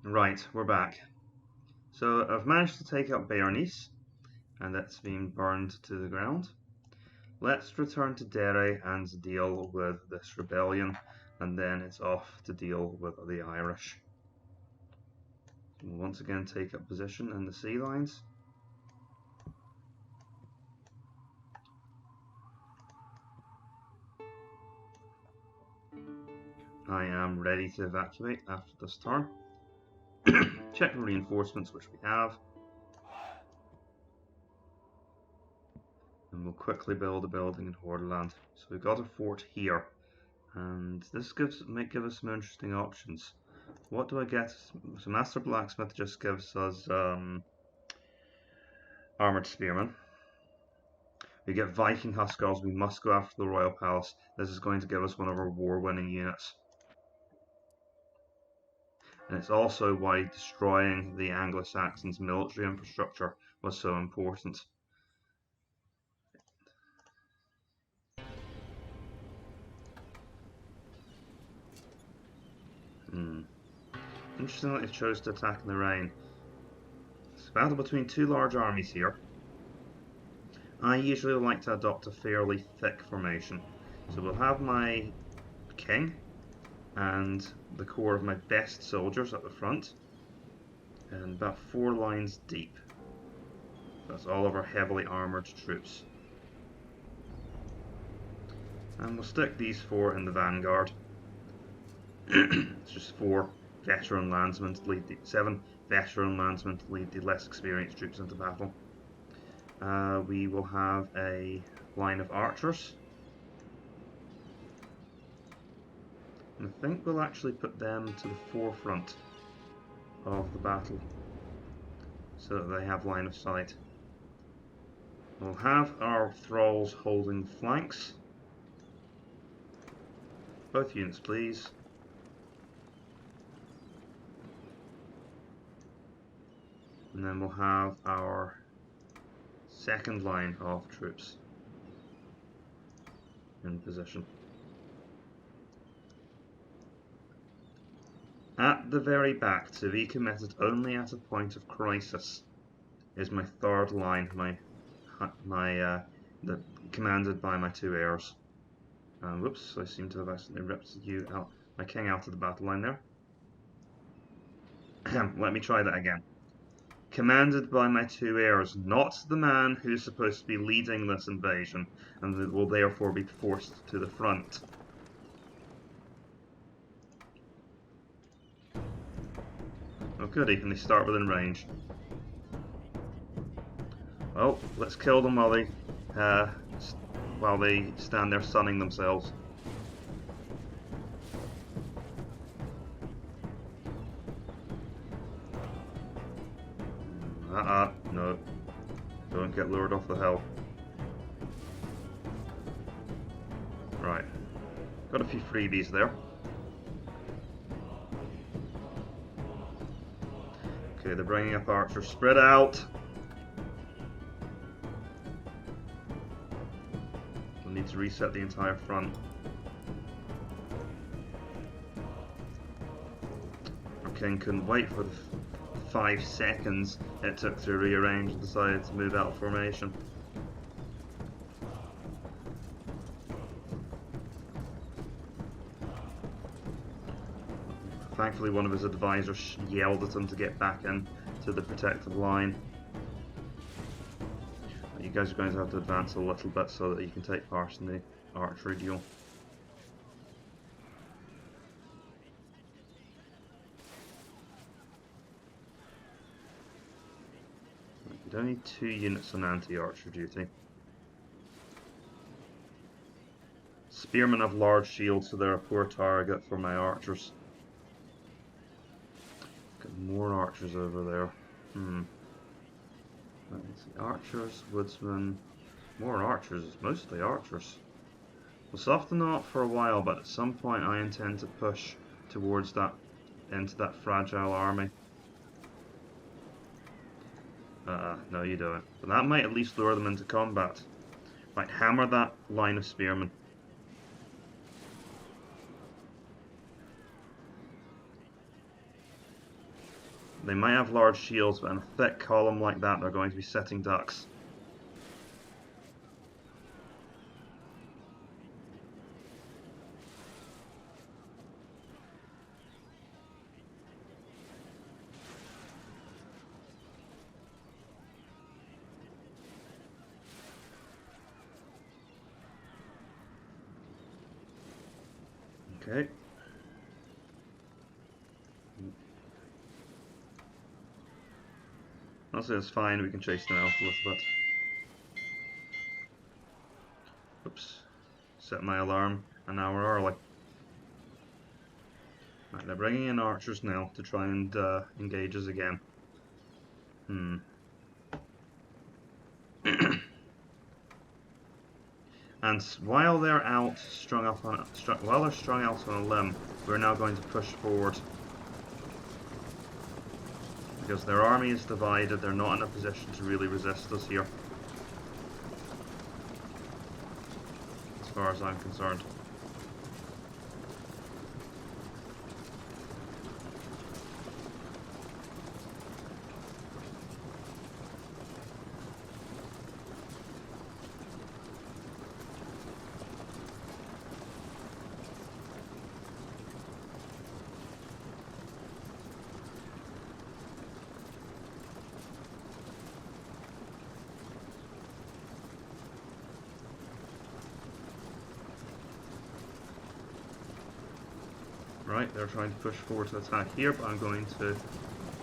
Right, we're back. So I've managed to take out Bernice, and that's been burned to the ground. Let's return to Derry and deal with this rebellion, and then it's off to deal with the Irish. We'll once again take up position in the sea lines. I am ready to evacuate after this turn. Check the reinforcements, which we have. And we'll quickly build a building in Hordaland. So we've got a fort here. And this might give us some interesting options. What do I get? So Master Blacksmith just gives us Armoured Spearmen. We get Viking Hussars. We must go after the Royal Palace. This is going to give us one of our war-winning units. And it's also why destroying the Anglo-Saxons' military infrastructure was so important. Interesting that they chose to attack in the rain. It's a battle between two large armies here. I usually like to adopt a fairly thick formation. So we'll have my king and the core of my best soldiers at the front, and about 4 lines deep. That's all of our heavily armoured troops. And we'll stick these 4 in the vanguard. It's just 4 veteran landsmen to lead 7 veteran landsmen to lead the less experienced troops into battle. We will have a line of archers. And I think we'll actually put them to the forefront of the battle so that they have line of sight. We'll have our thralls holding flanks. Both units, please. And then we'll have our second line of troops in position. At the very back, to be committed only at a point of crisis, is my third line, commanded by my 2 heirs. Whoops, I seem to have accidentally ripped my king out of the battle line there. Let me try that again. Commanded by my 2 heirs, not the man who's supposed to be leading this invasion, and will therefore be forced to the front. Oh goody, and they start within range. Oh, let's kill them while they stand there sunning themselves. No. Don't get lured off the hill. Right. Got a few freebies there. Okay, they're bringing up archers. Spread out! We'll need to reset the entire front. Our king couldn't wait for the 5 seconds it took to rearrange and decided to move out of formation. Thankfully, one of his advisors yelled at him to get back in to the protective line. You guys are going to have to advance a little bit so that you can take part in the archery duel. You don't need 2 units on anti-archer duty. Spearmen have large shields, so they're a poor target for my archers. Got more archers over there. Let's see, archers, woodsmen, more archers, mostly archers. We'll soften up for a while, but at some point I intend to push towards that, into that fragile army. No you don't. But that might at least lure them into combat. Right, hammer that line of spearmen. They might have large shields, but in a thick column like that, they're going to be sitting ducks. Okay. Also, it's fine, we can chase them out a little bit. Oops. Set my alarm an hour early. Right, they're bringing in archers now to try and engage us again. And while they're out, strung out on a limb, we're now going to push forward. Because their army is divided, they're not in a position to really resist us here. As far as I'm concerned. Right, they're trying to push forward to attack here, but I'm going to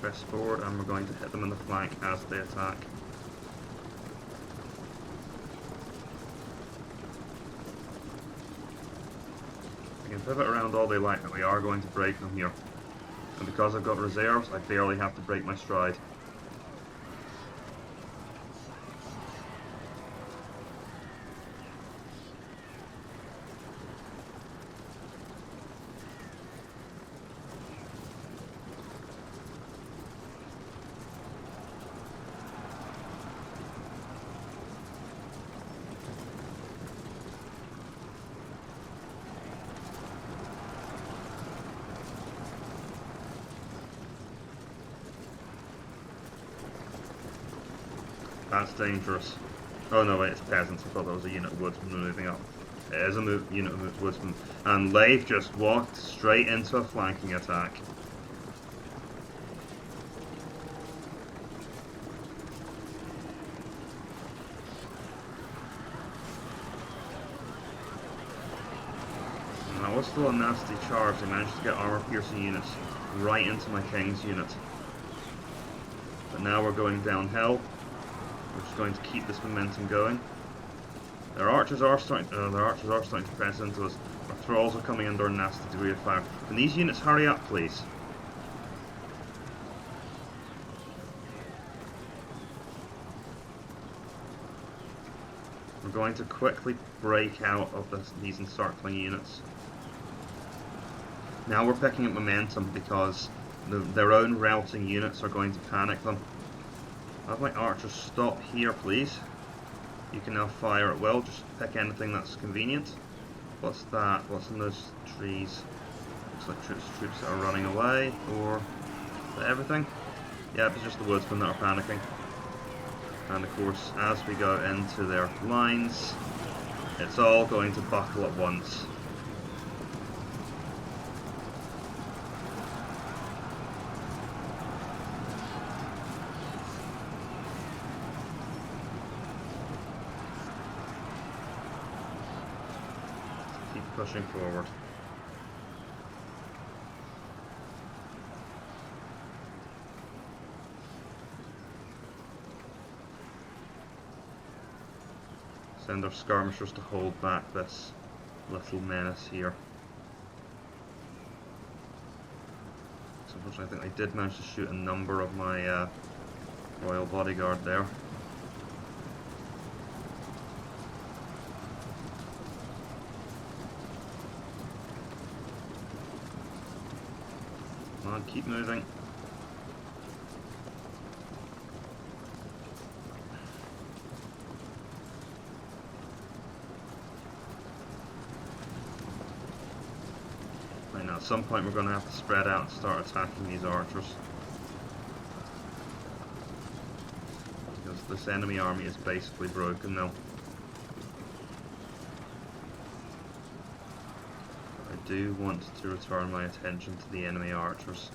press forward and we're going to hit them in the flank as they attack. They can pivot around all they like, but we are going to break them here. And because I've got reserves, I barely have to break my stride. That's dangerous. Oh no, wait, it's peasants. I thought that was a unit of woodsmen moving up. It is a unit of woodsmen. And they've just walked straight into a flanking attack. And that was still a nasty charge. They managed to get armor-piercing units right into my king's unit. But now we're going downhill. We're just going to keep this momentum going. Their archers are starting to press into us. Our thralls are coming under a nasty degree of fire. Can these units hurry up, please? We're going to quickly break out of these encircling units. Now we're picking up momentum because their own routing units are going to panic them. Have my archers stop here, please. You can now fire at will. Just pick anything that's convenient. What's that? What's in those trees? Looks like troops that are running away. Or is that everything? Yep, it's just the woodsmen that are panicking. And of course, as we go into their lines, it's all going to buckle at once. Pushing forward. Send our skirmishers to hold back this little menace here. So unfortunately I think I did manage to shoot a number of my royal bodyguard there. Come on, keep moving. Right now, at some point we're going to have to spread out and start attacking these archers. This enemy army is basically broken now. I do want to return my attention to the enemy archers.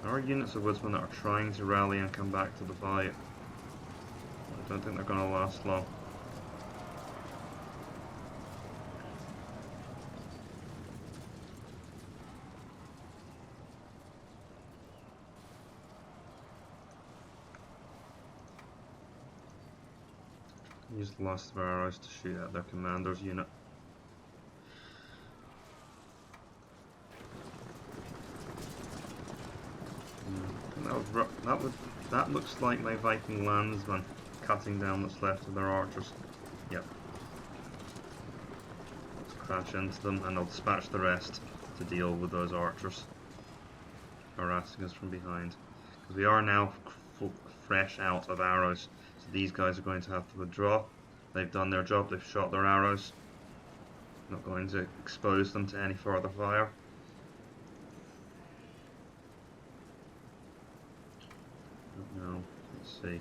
There are units of woodsmen that are trying to rally and come back to the fight. I don't think they're going to last long. Use the last of our arrows to shoot at their commander's unit. That looks like my Viking landsmen cutting down what's left of their archers. Yep. Let's crash into them and I'll dispatch the rest to deal with those archers harassing us from behind. Because we are now fresh out of arrows, so these guys are going to have to withdraw. They've done their job, they've shot their arrows. Not going to expose them to any further fire. Now, let's see.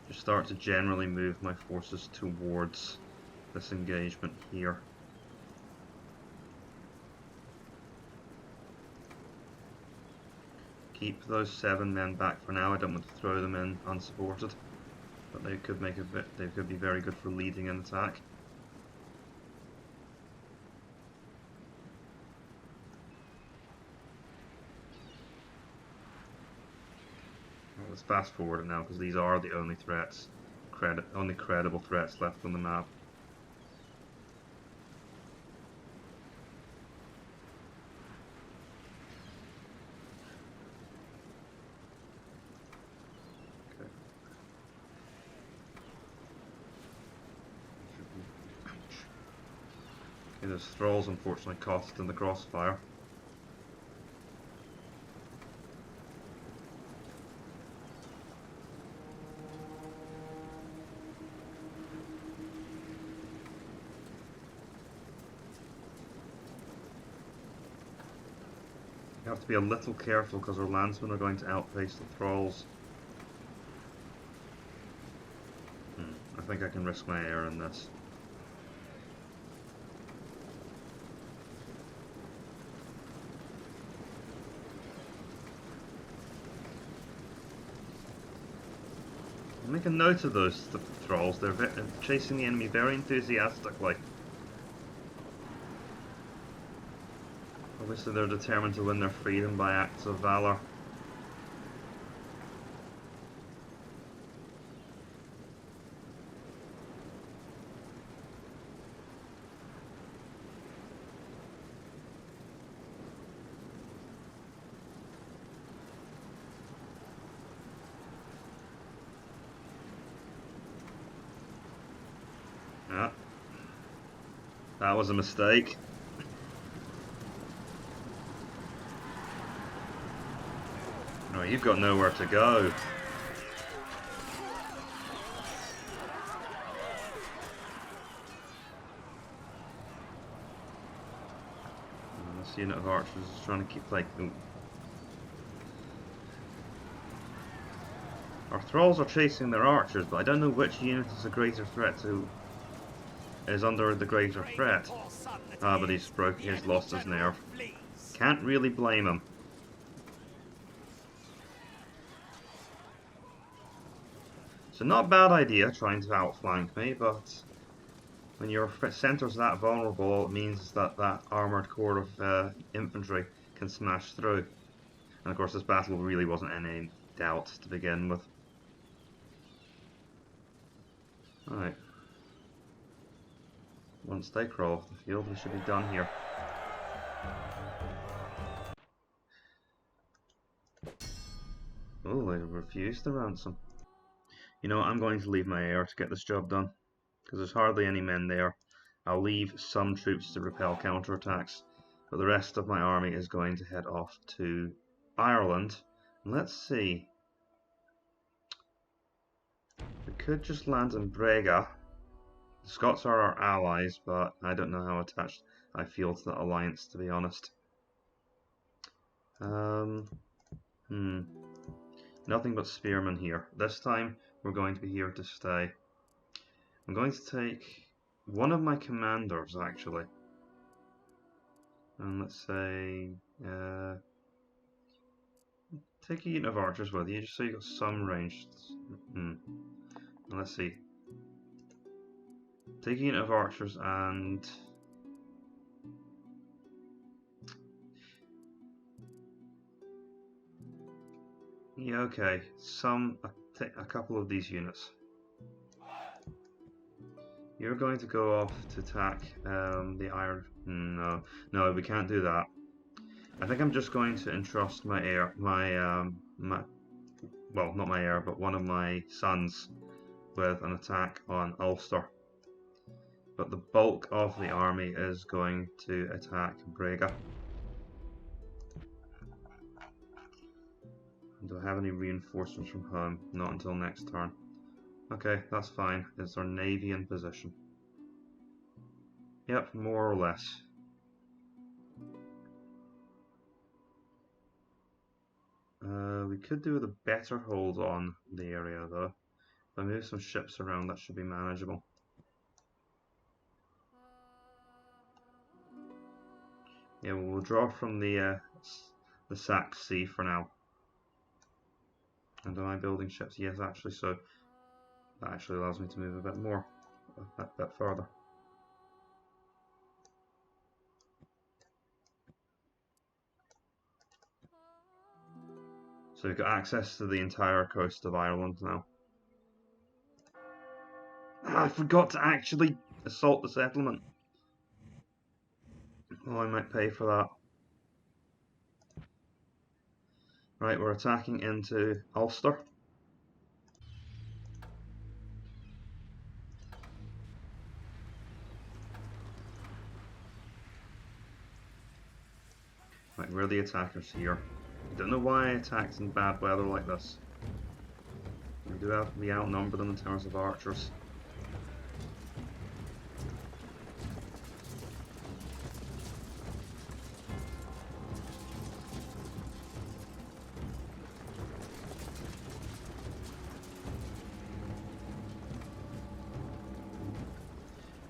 Just start to generally move my forces towards this engagement here. Keep those 7 men back for now. I don't want to throw them in unsupported, but they could make they could be very good for leading an attack. Let's fast forward it now because these are the only threats, only credible threats left on the map. Okay. Okay, those thralls unfortunately caught in the crossfire. We have to be a little careful because our landsmen are going to outpace the thralls. I think I can risk my air in this. Make a note of those thralls. They're chasing the enemy very enthusiastically. Obviously they're determined to win their freedom by acts of valor. Yeah. That was a mistake. Oh, you've got nowhere to go. This unit of archers is trying to keep like... Our thralls are chasing their archers, but I don't know which unit is a greater threat to... is under the greater threat. Ah, but he's lost his nerve. Can't really blame him. So not a bad idea trying to outflank me, but when your centre's that vulnerable, it means that that armoured corps of infantry can smash through. And of course this battle really wasn't any doubt to begin with. Alright. Once they crawl off the field, we should be done here. Oh, they refused the ransom. You know what, I'm going to leave my heir to get this job done, because there's hardly any men there. I'll leave some troops to repel counterattacks, but the rest of my army is going to head off to Ireland. Let's see. We could just land in Brega, The Scots are our allies, but I don't know how attached I feel to that alliance, to be honest. Nothing but spearmen here. This time, we're going to be here to stay. I'm going to take one of my commanders, actually. And let's say... take a unit of archers with you, just so you've got some range. And let's see. Take a unit of archers and... yeah, okay. A couple of these units. You're going to go off to attack the iron... no, we can't do that. I think I'm just going to entrust my heir, well, not my heir, but one of my sons with an attack on Ulster. But the bulk of the army is going to attack Brega. Do I have any reinforcements from home? Not until next turn. Okay, that's fine. Is our navy in position? Yep, more or less. We could do with a better hold on the area though. If I move some ships around, that should be manageable. Yeah, we'll withdraw from the Sax Sea for now. And am I building ships? Yes, actually, so that actually allows me to move a bit more, a bit further. So we've got access to the entire coast of Ireland now. I forgot to actually assault the settlement. Oh, I might pay for that. Right, we're attacking into Ulster. Right, we're the attackers here. I don't know why I attacked in bad weather like this. We outnumber them in terms of archers.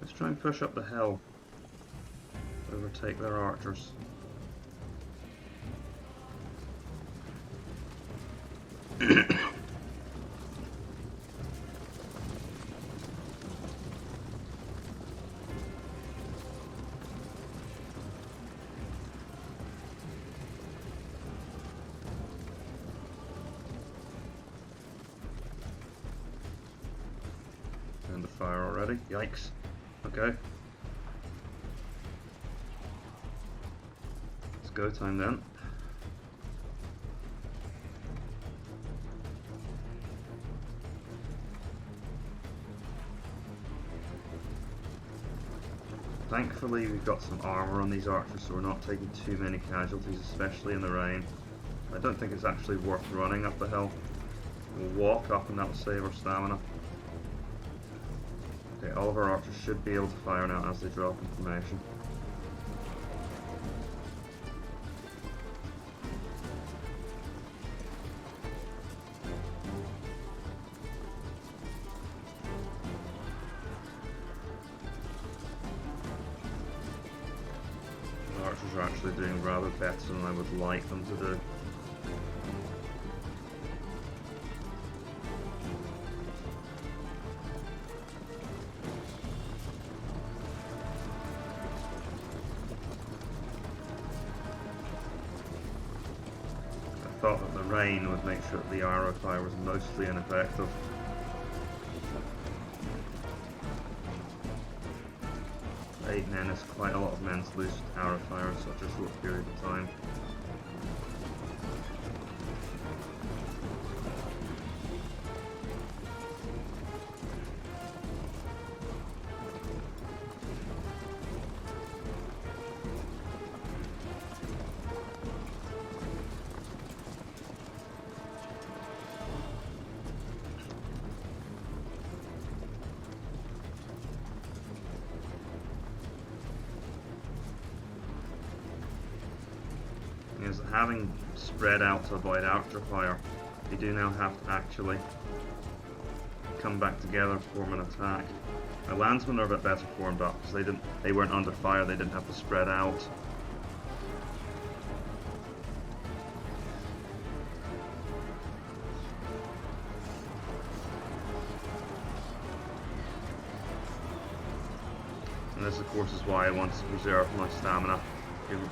Let's try and push up the hill. Overtake their archers. And the fire already. Yikes. Okay. It's go time then. Thankfully we've got some armour on these archers, so we're not taking too many casualties, especially in the rain. I don't think it's actually worth running up the hill. We'll walk up and that'll save our stamina. Okay, all of our archers should be able to fire now as they drop information. The archers are actually doing rather better than I would like them to do. I thought that the rain would make sure that the arrow fire was mostly ineffective. Eight men is quite a lot of men to lose to arrow fire in such a short period of time. having spread out to avoid archer fire, they do now have to actually come back together, form an attack. My landsmen are a bit better formed up because they weren't under fire, they didn't have to spread out. And this, of course, is why I want to preserve my stamina.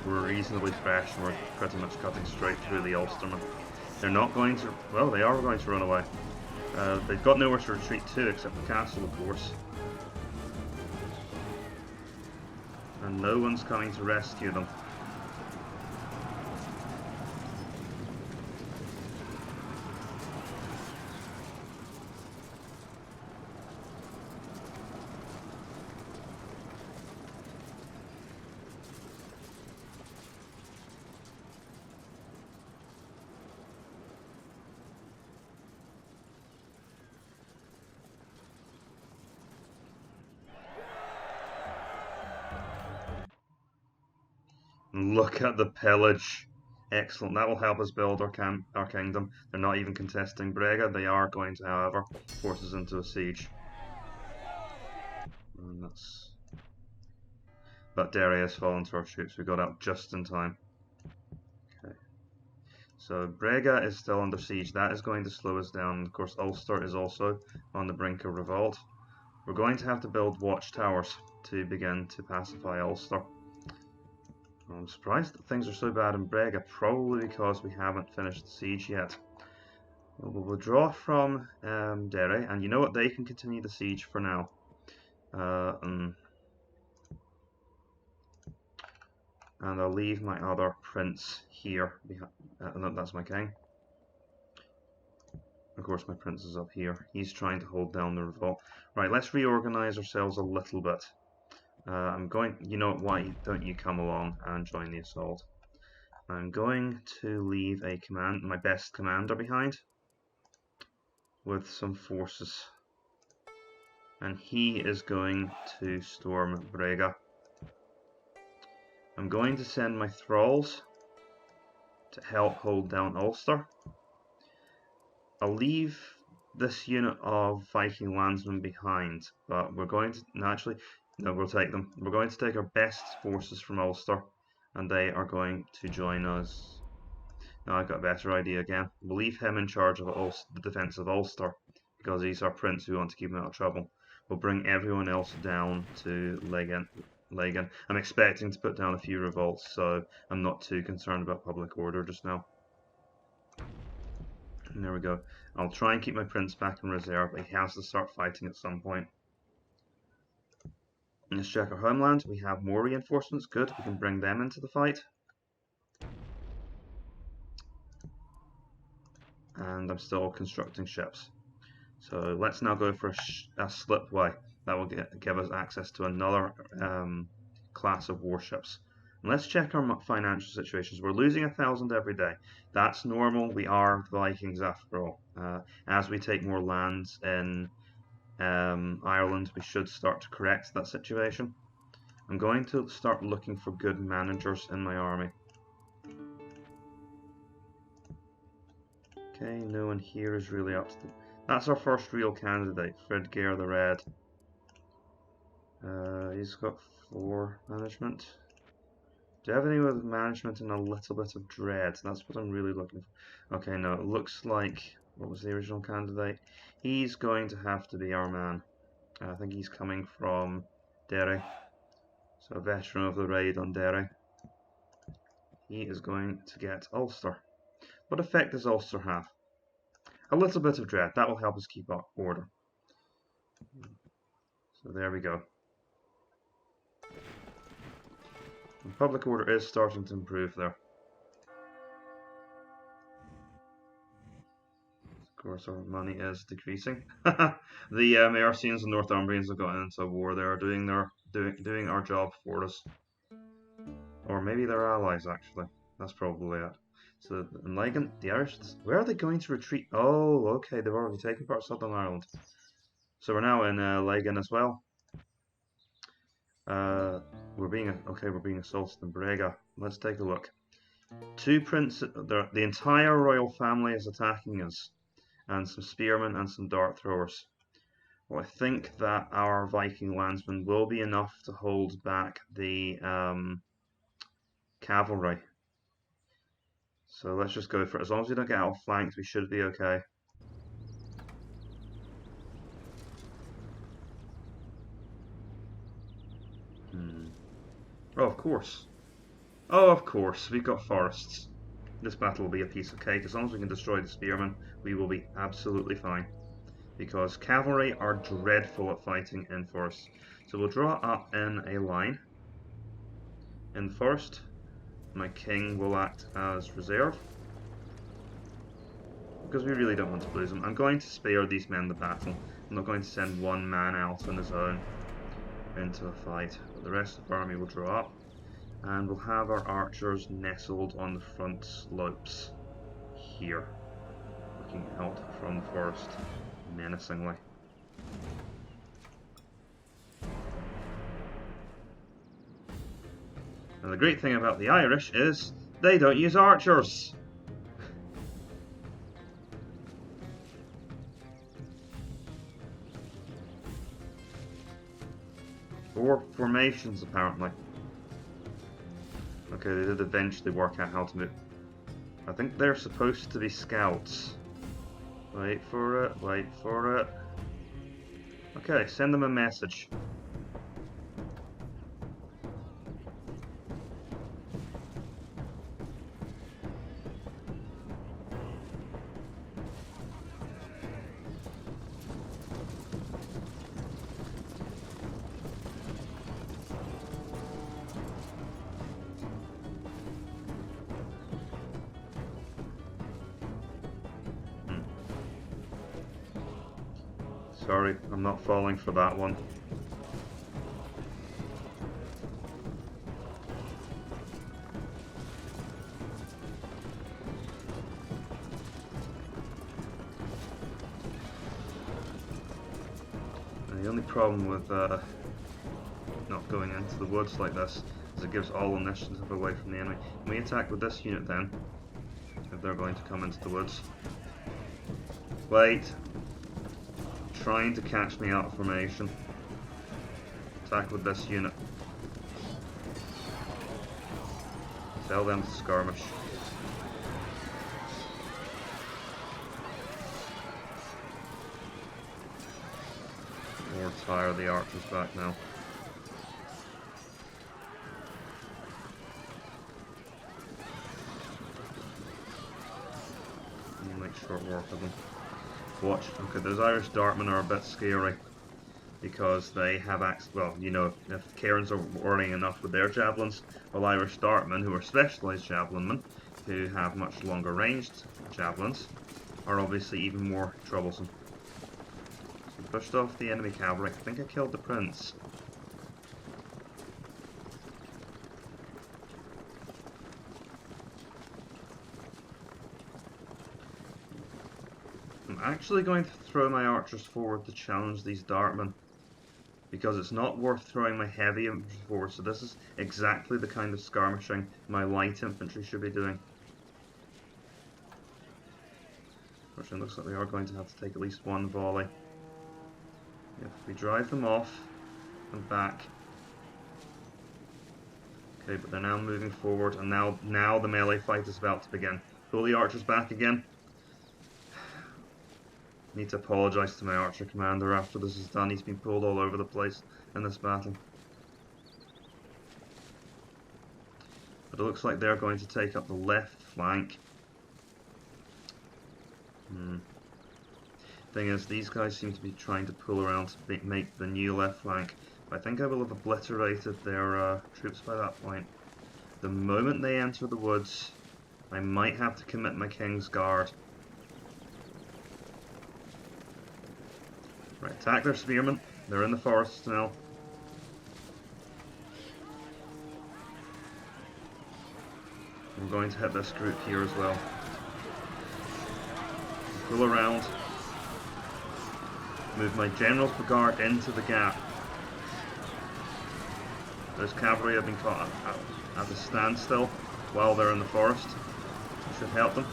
We're reasonably fresh and we're pretty much cutting straight through the Ulstermen. They're not going to... well, they are going to run away. They've got nowhere to retreat to except the castle, of course. And no one's coming to rescue them. Look at the pillage. Excellent. That will help us build our kingdom. They're not even contesting Brega. They are going to, however, force us into a siege. And that's... but Derry has fallen to our troops. We got out just in time. Okay. So Brega is still under siege. That is going to slow us down. Of course, Ulster is also on the brink of revolt. We're going to have to build watchtowers to begin to pacify Ulster. I'm surprised that things are so bad in Brega, probably because we haven't finished the siege yet. We'll withdraw from Derry, and you know what, they can continue the siege for now. And I'll leave my other prince here. That's my king. Of course, my prince is up here. He's trying to hold down the revolt. Right, let's reorganize ourselves a little bit. you know, why don't you come along and join the assault? I'm going to leave my best commander behind with some forces. And he is going to storm Brega. I'm going to send my thralls to help hold down Ulster. I'll leave this unit of Viking landsmen behind, but we're going to we'll take them. We're going to take our best forces from Ulster, and they are going to join us. Now I've got a better idea again. We'll leave him in charge of the defence of Ulster, because he's our prince. We want to keep him out of trouble. We'll bring everyone else down to Lagan. I'm expecting to put down a few revolts, so I'm not too concerned about public order just now. And there we go. I'll try and keep my prince back in reserve, but he has to start fighting at some point. Let's check our homeland. We have more reinforcements. Good, we can bring them into the fight. And I'm still constructing ships. So let's now go for a slipway. That will give us access to another class of warships. And let's check our financial situations. We're losing 1,000 every day. That's normal. We are the Vikings after all. As we take more lands in Ireland, we should start to correct that situation. I'm going to start looking for good managers in my army. Okay, no one here is really up to the... That's our first real candidate, Fredgeir the Red. He's got 4 management. Do you have any with management and a little bit of dread? That's what I'm really looking for. Okay, no, it looks like... What was the original candidate? He's going to have to be our man. I think he's coming from Derry. So a veteran of the raid on Derry. He is going to get Ulster. What effect does Ulster have? A little bit of dread. That will help us keep up order. So there we go. And public order is starting to improve there. Of course, our money is decreasing. The Mercians and Northumbrians have gotten into a war. They are doing our job for us, or maybe they're allies actually. That's probably it. So in Lagan, the Irish, where are they going to retreat? Oh, okay, they've already taken part of Southern Ireland. So we're now in Lagan as well. We're being assaulted in Brega. Let's take a look. The entire royal family is attacking us, and some spearmen and some dart throwers. Well, I think that our Viking landsmen will be enough to hold back the cavalry. So let's just go for it. As long as we don't get outflanked, we should be okay. Oh, of course. Oh, of course. We've got forests. This battle will be a piece of cake. As long as we can destroy the spearmen, we will be absolutely fine. Because cavalry are dreadful at fighting in forests. So we'll draw up in a line. In the forest, my king will act as reserve. Because we really don't want to lose them. I'm going to spare these men the battle. I'm not going to send one man out on his own into a fight. But the rest of the army will draw up. And we'll have our archers nestled on the front slopes here, looking out from the forest menacingly. And the great thing about the Irish is they don't use archers. Or formations, apparently. Okay, they did eventually work out how to move. I think they're supposed to be scouts. Wait for it, wait for it. Okay, send them a message. Sorry, I'm not falling for that one. And the only problem with not going into the woods like this is it gives all initiative away from the enemy. Can we attack with this unit then? If they're going to come into the woods. Wait. Trying to catch me out of formation. Attack with this unit. Tell them to skirmish. Or tire the archers back now. And make short work of them. Watch. Okay, those Irish dartmen are a bit scary because they have access. Well, you know, if Cairns are worrying enough with their javelins, well, Irish dartmen, who are specialised javelinmen, who have much longer ranged javelins, are obviously even more troublesome. So pushed off the enemy cavalry. I think I killed the prince. I'm actually going to throw my archers forward to challenge these dartmen, because it's not worth throwing my heavy infantry forward, so this is exactly the kind of skirmishing my light infantry should be doing. Unfortunately, it looks like we are going to have to take at least one volley. If we drive them off and back. Okay, but they're now moving forward, and now the melee fight is about to begin. Pull the archers back again. I need to apologise to my archer commander after this is done. He's been pulled all over the place in this battle. But it looks like they're going to take up the left flank. Thing is, these guys seem to be trying to pull around to make the new left flank. But I think I will have obliterated their troops by that point. The moment they enter the woods, I might have to commit my King's Guard. Right, attack their spearmen. They're in the forest now. I'm going to hit this group here as well. Pull around. Move my general's brigade into the gap. Those cavalry have been caught at a standstill while they're in the forest. It should help them.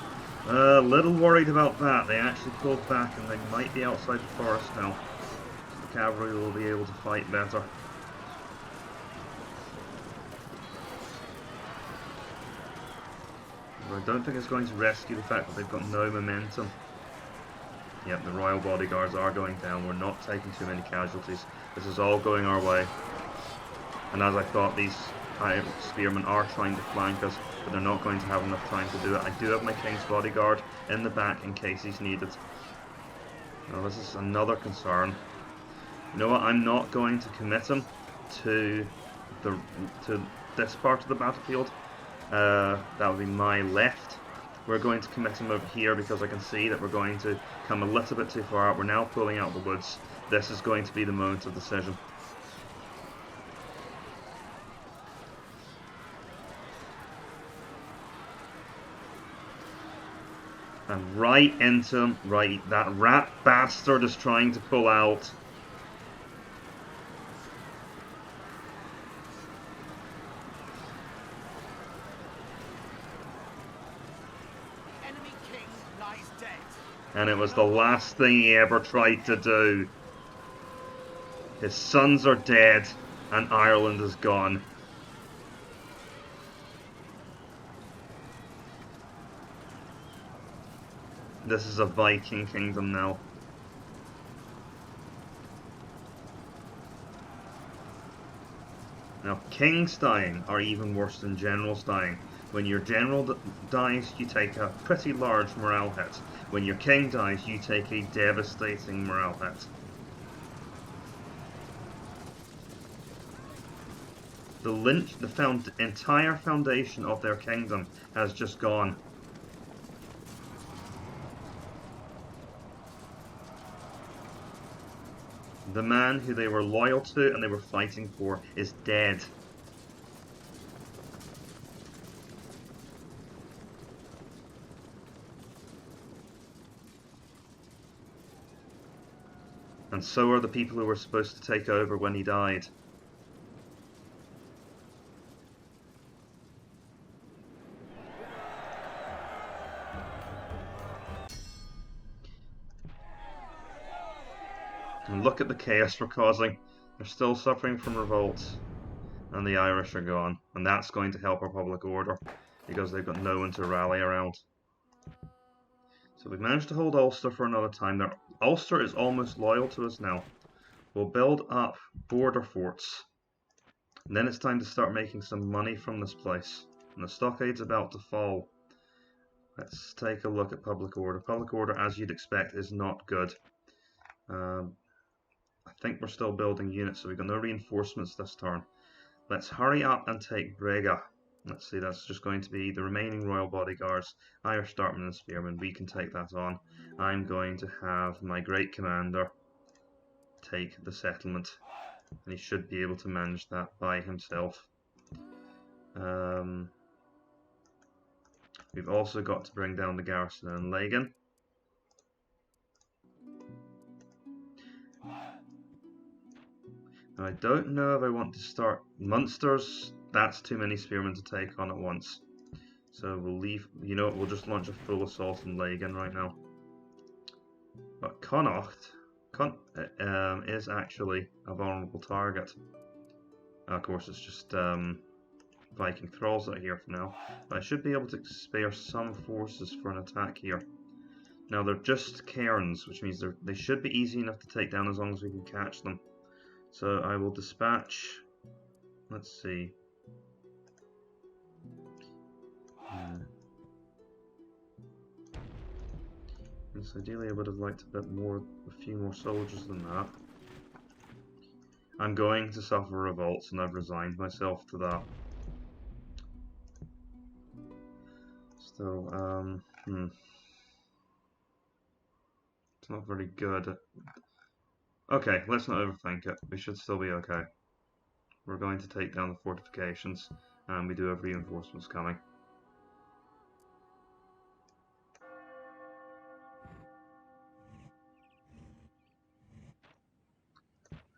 A little worried about that. They actually pulled back and they might be outside the forest now. So the cavalry will be able to fight better. But I don't think it's going to rescue the fact that they've got no momentum. Yep, the royal bodyguards are going down. We're not taking too many casualties. This is all going our way. And as I thought, these spearmen are trying to flank us, but they're not going to have enough time to do it. I do have my king's bodyguard in the back in case he's needed. Now this is another concern. You know what? I'm not going to commit him to this part of the battlefield. That would be my left. We're going to commit him over here because I can see that we're going to come a little bit too far out. We're now pulling out the woods. This is going to be the moment of decision. And right into him. Right, that rat bastard is trying to pull out. And it was the last thing he ever tried to do. His sons are dead, and Ireland is gone. This is a Viking kingdom now. Now, kings dying are even worse than generals dying. When your general dies, you take a pretty large morale hit. When your king dies, you take a devastating morale hit. The entire foundation of their kingdom has just gone. The man who they were loyal to and they were fighting for is dead. And so are the people who were supposed to take over when he died. And look at the chaos we're causing. They're still suffering from revolts. And the Irish are gone. And that's going to help our public order, because they've got no one to rally around. So we've managed to hold Ulster for another time. Ulster is almost loyal to us now. We'll build up border forts. And then it's time to start making some money from this place. And the stockade's about to fall. Let's take a look at public order. Public order, as you'd expect, is not good. I think we're still building units, so we've got no reinforcements this turn. Let's hurry up and take Brega. Let's see, that's just going to be the remaining royal bodyguards, Irish dartmen and spearmen. We can take that on. I'm going to have my great commander take the settlement, and he should be able to manage that by himself. We've also got to bring down the garrison in Lagan. Now, I don't know if I want to start Munsters. That's too many spearmen to take on at once. So we'll leave, you know what, we'll just launch a full assault on Lagan right now. But Connacht is actually a vulnerable target. Of course, it's just Viking thralls out here for now. But I should be able to spare some forces for an attack here. Now they're just cairns, which means they should be easy enough to take down as long as we can catch them. So I will dispatch, let's see. Yes, ideally I would have liked a few more soldiers than that. I'm going to suffer revolts and I've resigned myself to that. Still, it's not very good. Okay, let's not overthink it. We should still be okay. We're going to take down the fortifications, and we do have reinforcements coming.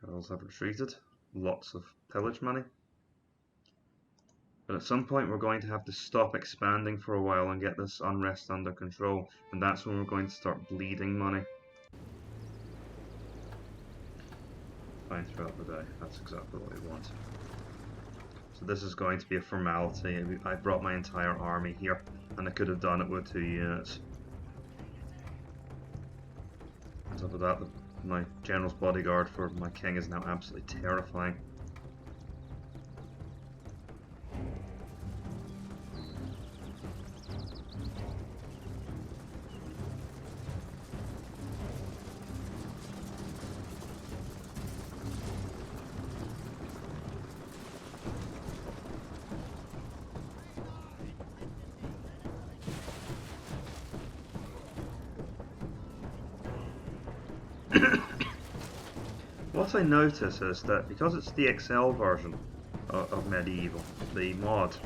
Rebels have retreated. Lots of pillage money. But at some point we're going to have to stop expanding for a while and get this unrest under control, and that's when we're going to start bleeding money. Fine throughout the day, that's exactly what we want. So this is going to be a formality. I brought my entire army here, and I could have done it with 2 units. On top of that, my general's bodyguard for my king is now absolutely terrifying. What I notice is that because it's the XL version of Medieval, the mod,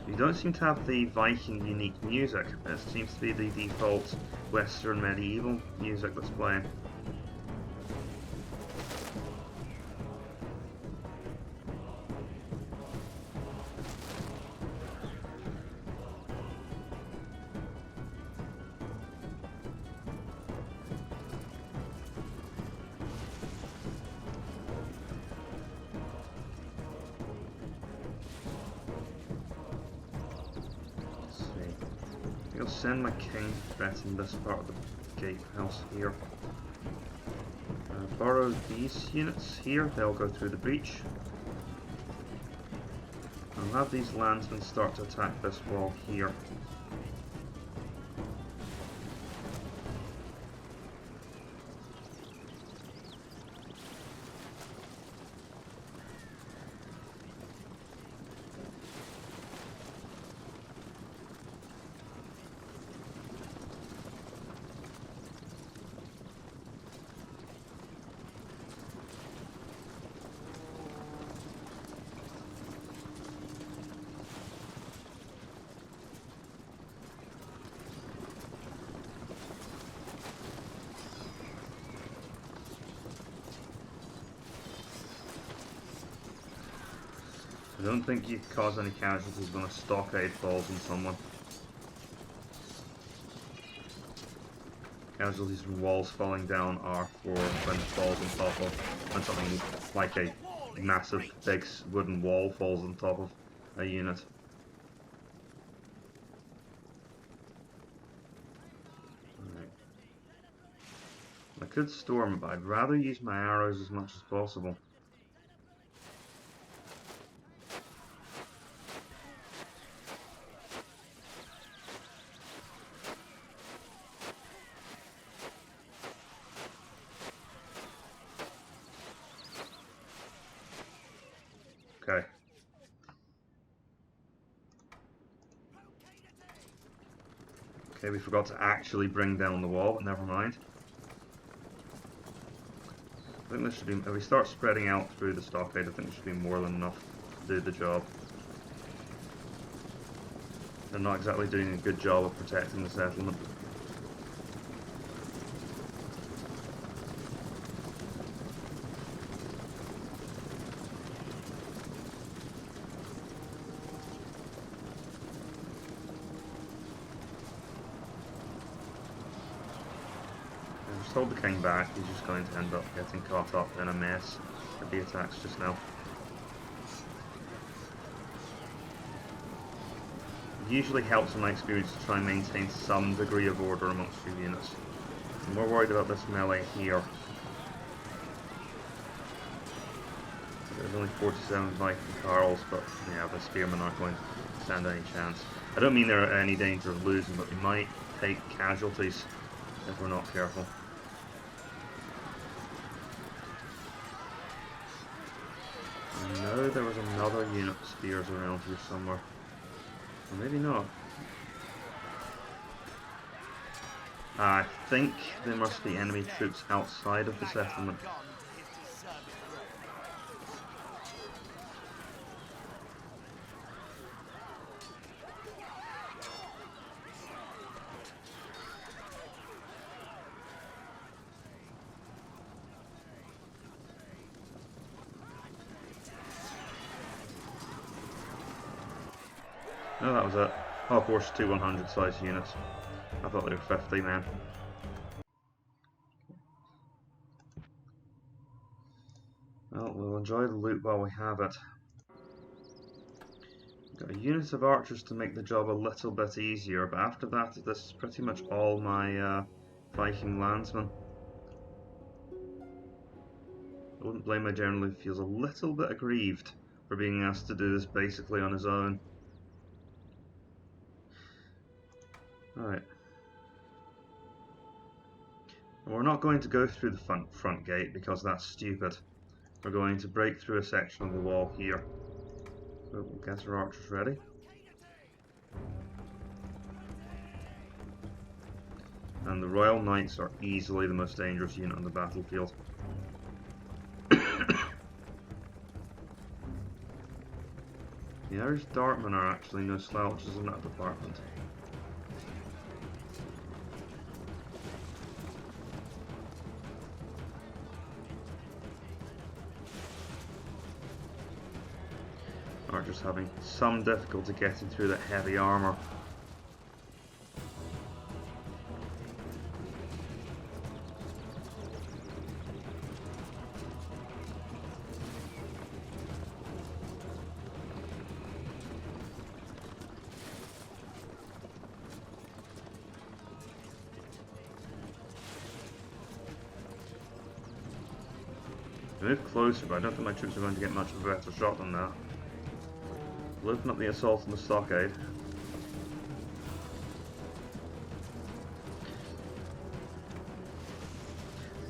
you don't seem to have the Viking unique music. It seems to be the default Western Medieval music that's playing. I'll send my king to threaten this part of the gatehouse here. Borrow these units here, they'll go through the breach. I'll have these landsmen start to attack this wall here. I don't think you cause any casualties when a stockade falls on someone. Casualties from walls falling down are for when it falls on top of, when something like a massive big wooden wall falls on top of a unit. Right. I could storm, but I'd rather use my arrows as much as possible. Okay. Okay, we forgot to actually bring down the wall, but never mind. I think this should be, if we start spreading out through the stockade, I think there should be more than enough to do the job. They're not exactly doing a good job of protecting the settlement. Just hold the king back, he's just going to end up getting caught up in a mess with the attacks just now. It usually helps in my experience to try and maintain some degree of order amongst your units. I'm more worried about this melee here. There's only 47 Viking Carls, but yeah, the spearmen aren't going to stand any chance. I don't mean they're in any danger of losing, but they might take casualties if we're not careful. I know there was another unit of spears around here somewhere. Or maybe not. I think there must be enemy troops outside of the settlement. Oh, that was it. Oh, of course, 2 100 size units. I thought they were 50 men. Well, we'll enjoy the loot while we have it. Got a unit of archers to make the job a little bit easier, but after that, this is pretty much all my Viking landsmen. I wouldn't blame my general who feels a little bit aggrieved for being asked to do this basically on his own. Alright. We're not going to go through the front gate because that's stupid. We're going to break through a section of the wall here. So we'll get our archers ready. And the Royal Knights are easily the most dangerous unit on the battlefield. The Irish Dartmen are actually no slouches in that department. Archers having some difficulty getting through that heavy armour. Move closer, but I don't think my troops are going to get much of a better shot than that. We'll open up the assault on the stockade.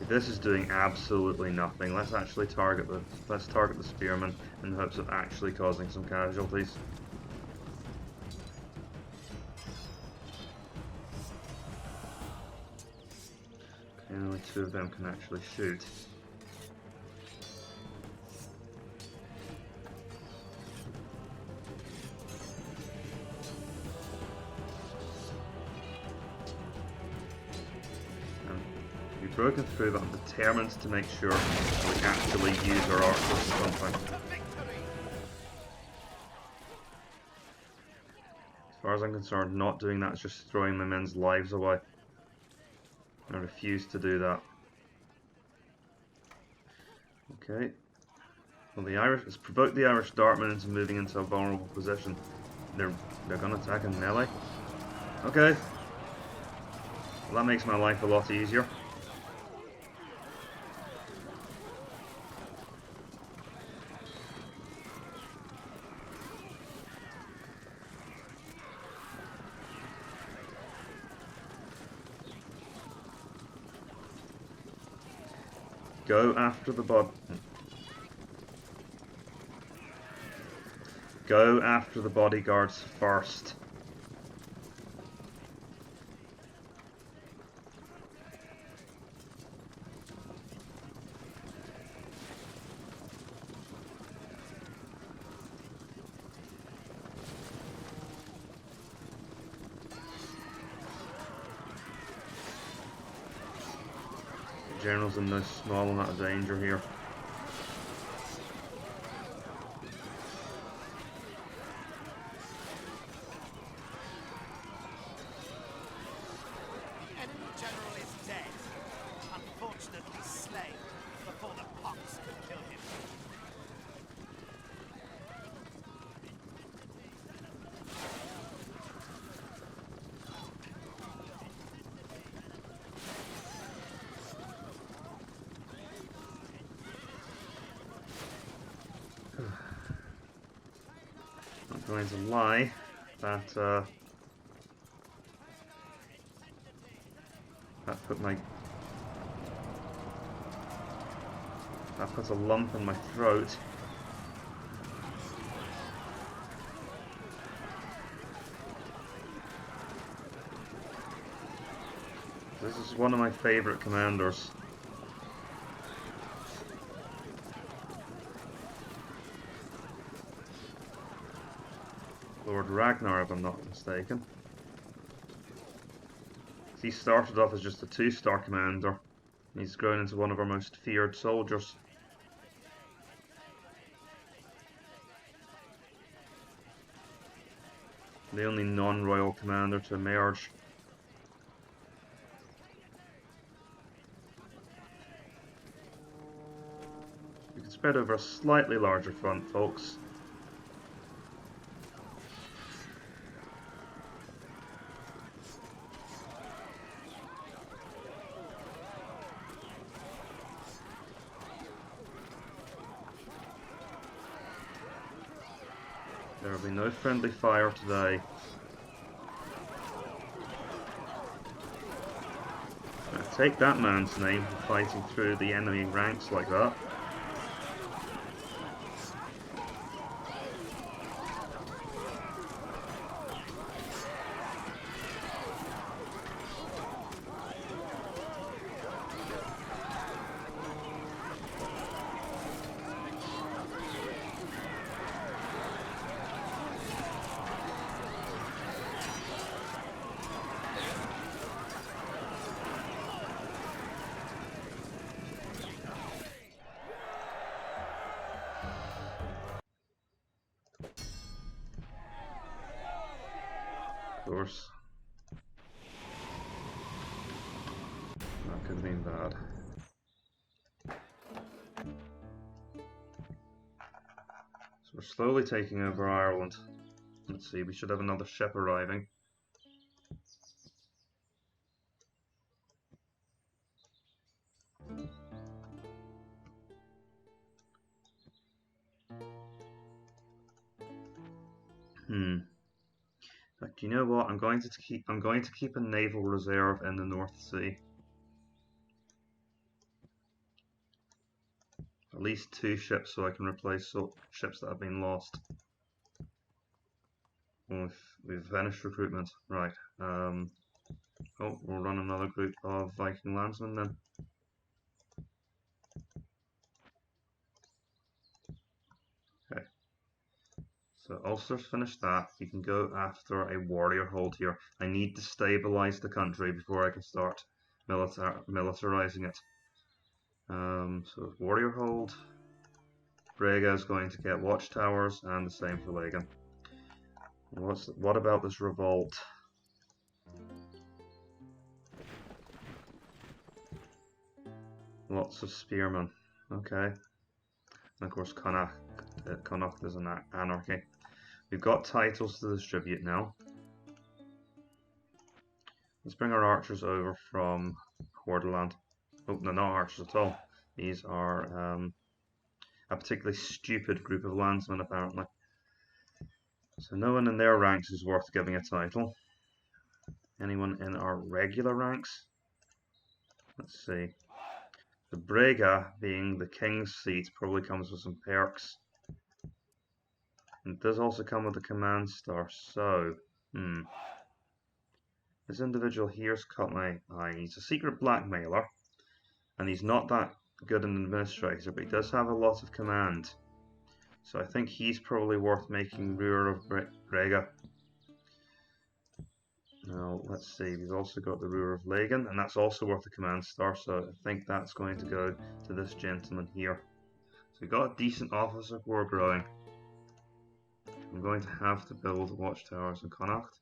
This is doing absolutely nothing. Let's actually target the spearmen in the hopes of actually causing some casualties. Okay, only 2 of them can actually shoot. Broken through, but I'm determined to make sure we actually use our archers for something. As far as I'm concerned, not doing that is just throwing my men's lives away. I refuse to do that. Okay. Well, it's provoked the Irish Dartmen into moving into a vulnerable position. They're gonna attack in melee. Okay. Well, that makes my life a lot easier. Go after the bodyguards first. The general's in no small amount of danger here. Not going to lie, that puts a lump in my throat. This is one of my favourite commanders. Lord Ragnar, if I'm not mistaken. He started off as just a 2-star commander. He's grown into one of our most feared soldiers. The only non-royal commander to emerge. We can spread over a slightly larger front, folks. There will be no friendly fire today. Take that man's name for fighting through the enemy ranks like that. Of course. That could have been bad. So we're slowly taking over Ireland. Let's see, we should have another ship arriving. But you know what? I'm going to keep a naval reserve in the North Sea. At least 2 ships, so I can replace ships that have been lost. Well, we've finished recruitment, right? Oh, we'll run another group of Viking landsmen then. Okay. So Ulster's finished that. You can go after a warrior hold here. I need to stabilize the country before I can start militarizing it. So warrior hold. Brega is going to get watchtowers, and the same for Lagan. What about this revolt? Lots of spearmen. Okay. And of course, Connacht is an anarchy. We've got titles to distribute now. Let's bring our archers over from Hordaland. Oh, no, not archers at all. These are a particularly stupid group of landsmen, apparently. So no one in their ranks is worth giving a title. Anyone in our regular ranks? Let's see. The Brega, being the king's seat, probably comes with some perks. And it does also come with a command star, so... This individual here's caught my eye. He's a secret blackmailer, and he's not that good an administrator, but he does have a lot of command. So I think he's probably worth making ruler of Brega. Now, let's see, we've also got the ruler of Lagan, and that's also worth a command star, so I think that's going to go to this gentleman here. So we've got a decent officer corps growing. I'm going to have to build watchtowers in Connacht,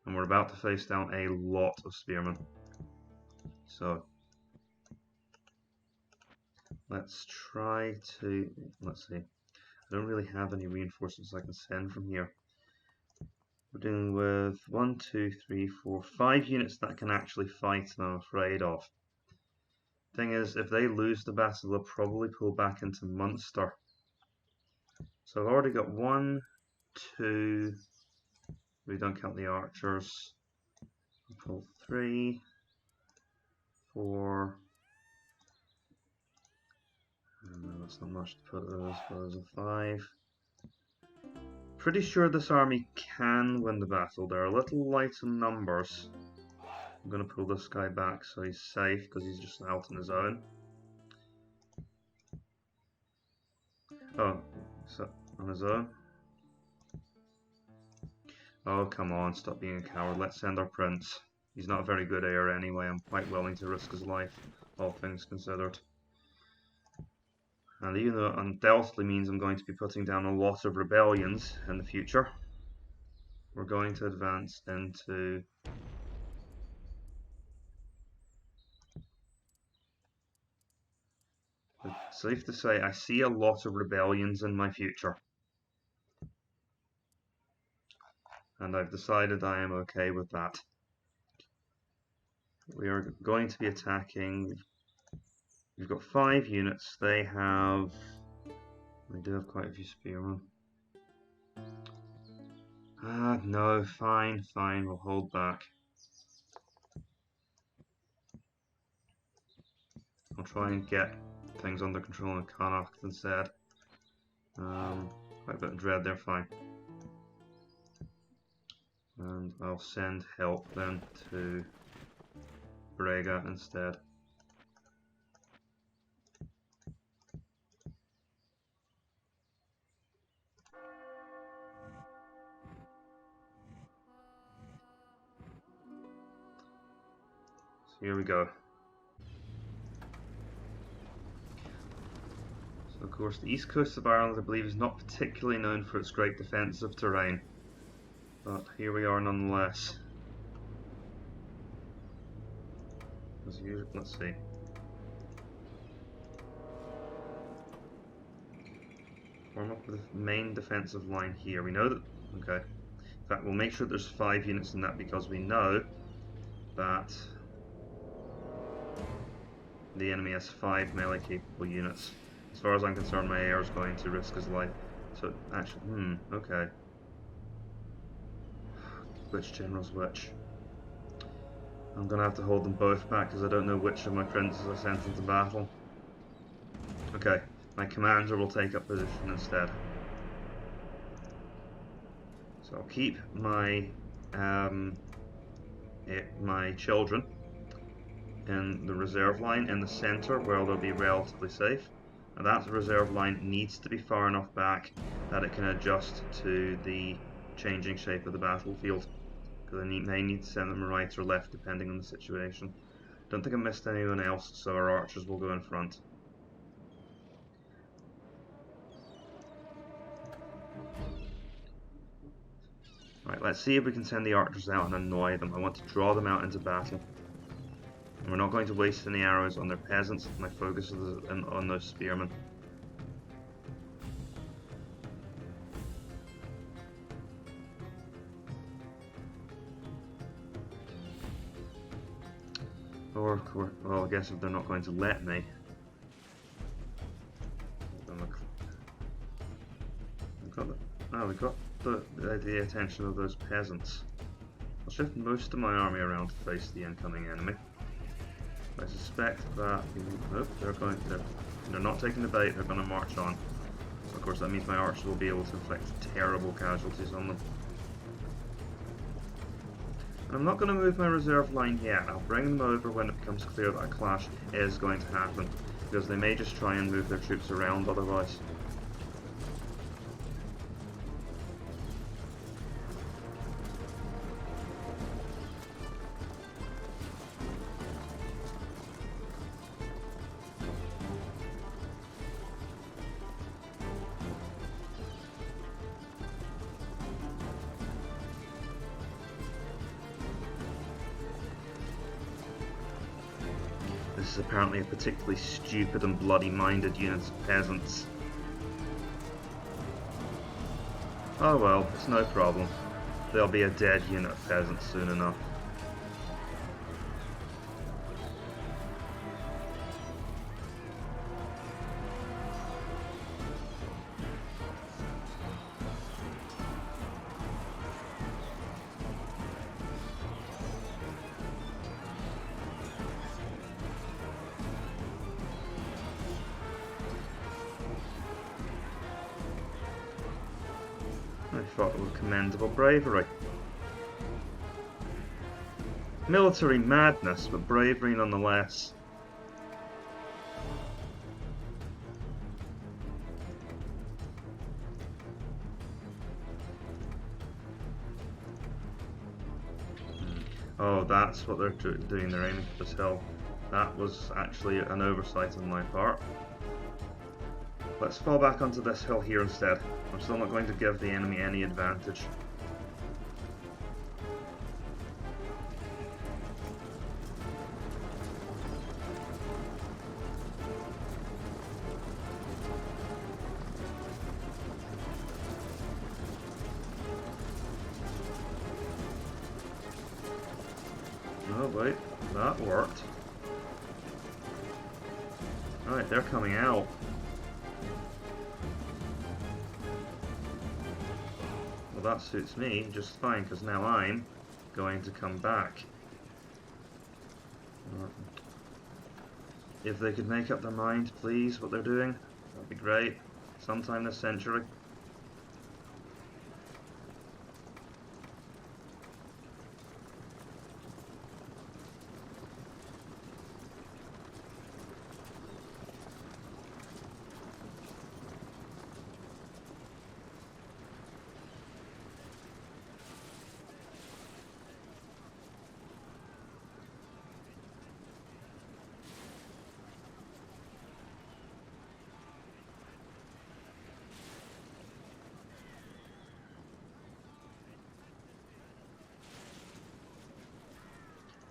and we're about to face down a lot of spearmen. So, let's see. I don't really have any reinforcements I can send from here. We're dealing with 1, 2, 3, 4, 5 units that can actually fight, and I'm afraid of. Thing is, if they lose the battle, they'll probably pull back into Munster. So I've already got 1, 2, we don't count the archers. I'll pull 3, 4. That's not much to put as far as a 5. Pretty sure this army can win the battle. They're a little light in numbers. I'm going to pull this guy back so he's safe because he's just out on his own. Oh, so on his own? Oh, come on, stop being a coward. Let's send our prince. He's not a very good heir anyway. I'm quite willing to risk his life, all things considered. And even though it undoubtedly means I'm going to be putting down a lot of rebellions in the future, we're going to advance into... It's safe to say I see a lot of rebellions in my future. And I've decided I am okay with that. We are going to be attacking... We've got 5 units. They have... They do have quite a few spearmen. No, fine, we'll hold back. I'll try and get things under control in Connacht instead. Quite a bit of dread there, fine. And I'll send help then to Brega instead. So here we go. So of course the east coast of Ireland, I believe, is not particularly known for its great defensive terrain. But here we are nonetheless. Let's see. Form up the main defensive line here. We know that... Okay. In fact, we'll make sure there's 5 units in that because we know that the enemy has 5 melee capable units. As far as I'm concerned, my heir is going to risk his life. So, actually, okay. Which general's which? I'm going to have to hold them both back because I don't know which of my princes I sent into battle. Okay, my commander will take up position instead. So I'll keep my my children in the reserve line in the centre where they'll be relatively safe. And that reserve line needs to be far enough back that it can adjust to the changing shape of the battlefield. Because I may need to send them right or left depending on the situation. Don't think I missed anyone else, so our archers will go in front. Right, let's see if we can send the archers out and annoy them. I want to draw them out into battle. And we're not going to waste any arrows on their peasants. My focus is on those spearmen. Or, of course, well, I guess if they're not going to let me. We got the attention of those peasants. I'll shift most of my army around to face the incoming enemy. I suspect that they're not taking the bait. They're going to march on. Of course, that means my archers will be able to inflict terrible casualties on them. And I'm not going to move my reserve line yet. I'll bring them over when it becomes clear that a clash is going to happen, because they may just try and move their troops around otherwise. This is apparently a particularly stupid and bloody-minded unit of peasants. Oh well, it's no problem. There'll be a dead unit of peasants soon enough. I thought it was commendable bravery. Military madness, but bravery nonetheless. Oh, that's what they're doing. They're aiming for this hill. That was actually an oversight on my part. Let's fall back onto this hill here instead. I'm still not going to give the enemy any advantage. They're coming out. Well, that suits me just fine, because now I'm going to come back. If they could make up their mind, please, what they're doing, that'd be great. Sometime this century.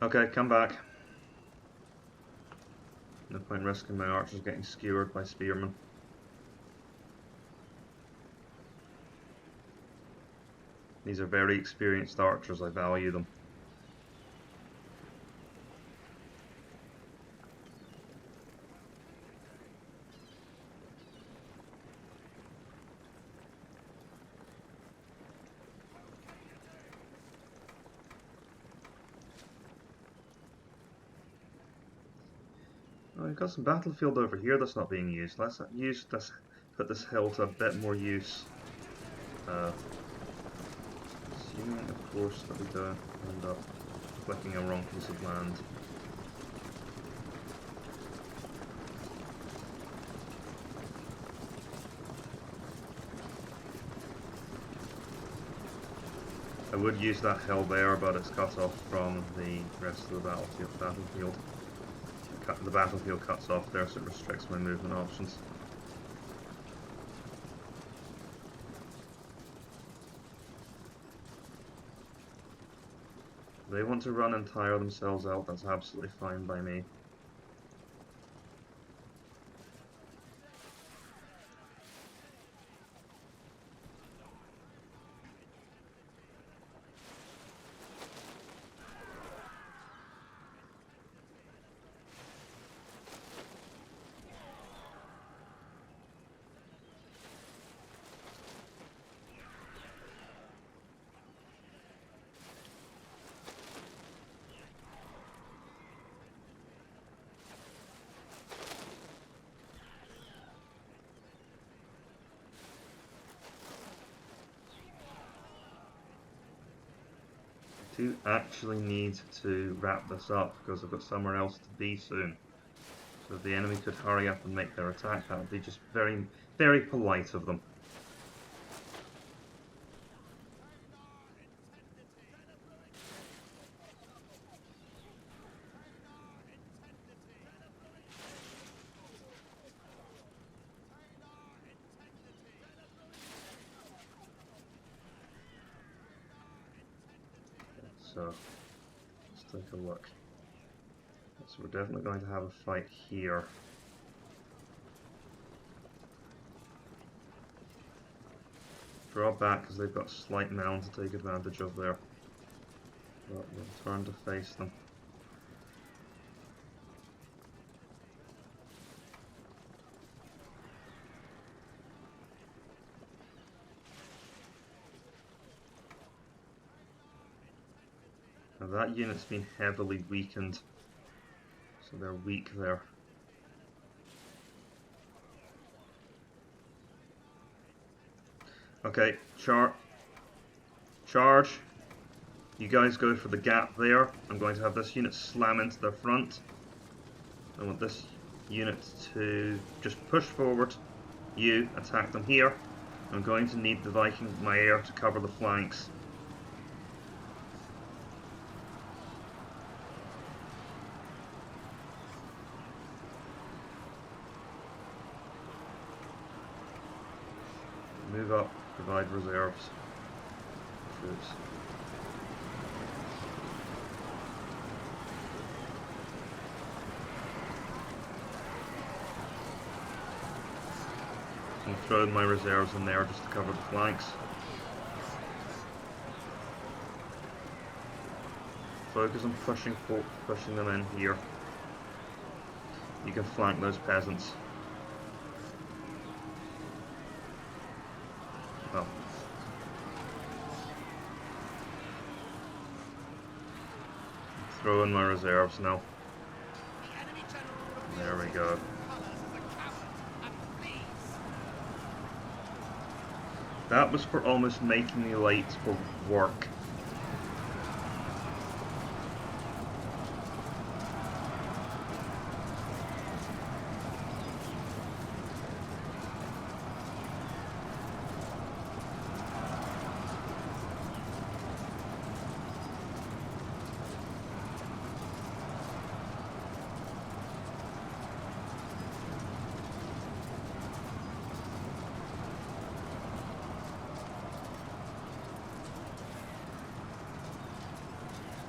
Okay, come back. No point risking my archers getting skewered by spearmen. These are very experienced archers, I value them. Oh, we've got some battlefield over here that's not being used. Let's use this, put this hill to a bit more use. Assuming, of course, that we don't end up clicking a wrong piece of land. I would use that hill there, but it's cut off from the rest of the battlefield. The battlefield cuts off there, so it restricts my movement options. If they want to run and tire themselves out, that's absolutely fine by me. Do actually need to wrap this up because I've got somewhere else to be soon. So if the enemy could hurry up and make their attack, that would be just very, very polite of them. So, let's take a look. So we're definitely going to have a fight here. Draw back because they've got a slight mound to take advantage of there. But we'll turn to face them. Now that unit's been heavily weakened, so they're weak there. Okay, charge. You guys go for the gap there. I'm going to have this unit slam into their front. I want this unit to just push forward. You attack them here. I'm going to need the Viking, my air, to cover the flanks. Move up, provide reserves. Troops. I'm throwing my reserves in there just to cover the flanks. Focus on pushing them in here. You can flank those peasants. Well, throw in my reserves now. There we go. That was for almost making the lights work.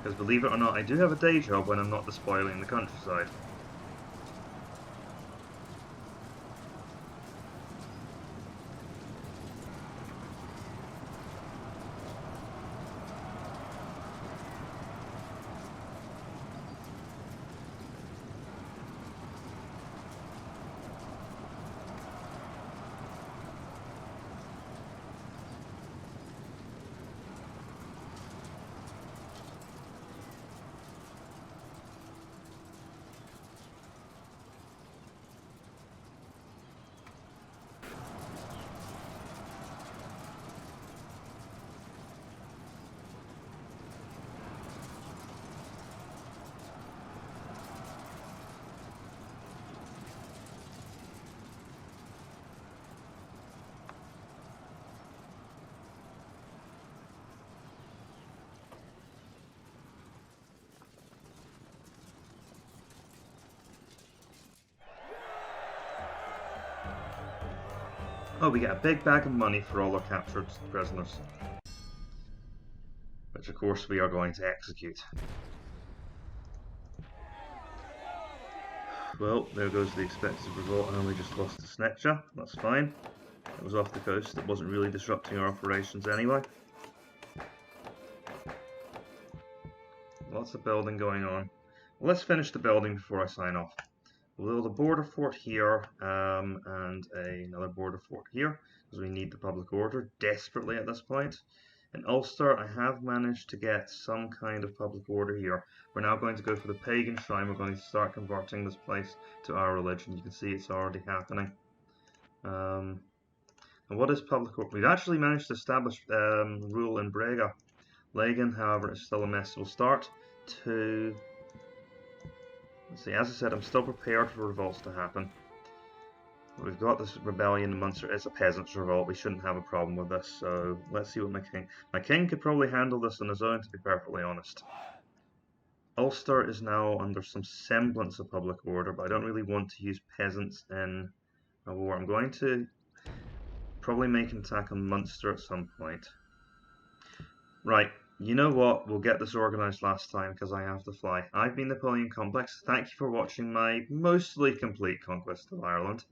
Because believe it or not, I do have a day job when I'm not despoiling the countryside. Oh, we get a big bag of money for all our captured prisoners. Which of course we are going to execute. Well, there goes the expected revolt, and we just lost to Snetcha. That's fine. It was off the coast, it wasn't really disrupting our operations anyway. Lots of building going on. Well, let's finish the building before I sign off. We'll build a border fort here, and another border fort here, because we need the public order desperately at this point. In Ulster, I have managed to get some kind of public order here. We're now going to go for the pagan shrine. We're going to start converting this place to our religion. You can see it's already happening. And what is public order? We've actually managed to establish rule in Brega. Lagan, however, is still a mess. We'll start to... Let's see, as I said, I'm still prepared for revolts to happen. We've got this rebellion in Munster. It's a peasants' revolt. We shouldn't have a problem with this. So let's see what my king could probably handle this on his own, to be perfectly honest. Ulster is now under some semblance of public order, but I don't really want to use peasants in a war. I'm going to probably make an attack on Munster at some point. Right. You know what? We'll get this organised last time because I have to fly. I've been Napoleon Complex. Thank you for watching my mostly complete conquest of Ireland.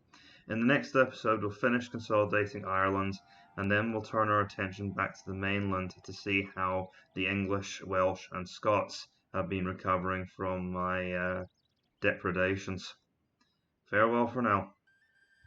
In the next episode, we'll finish consolidating Ireland, and then we'll turn our attention back to the mainland to see how the English, Welsh, and Scots have been recovering from my depredations. Farewell for now.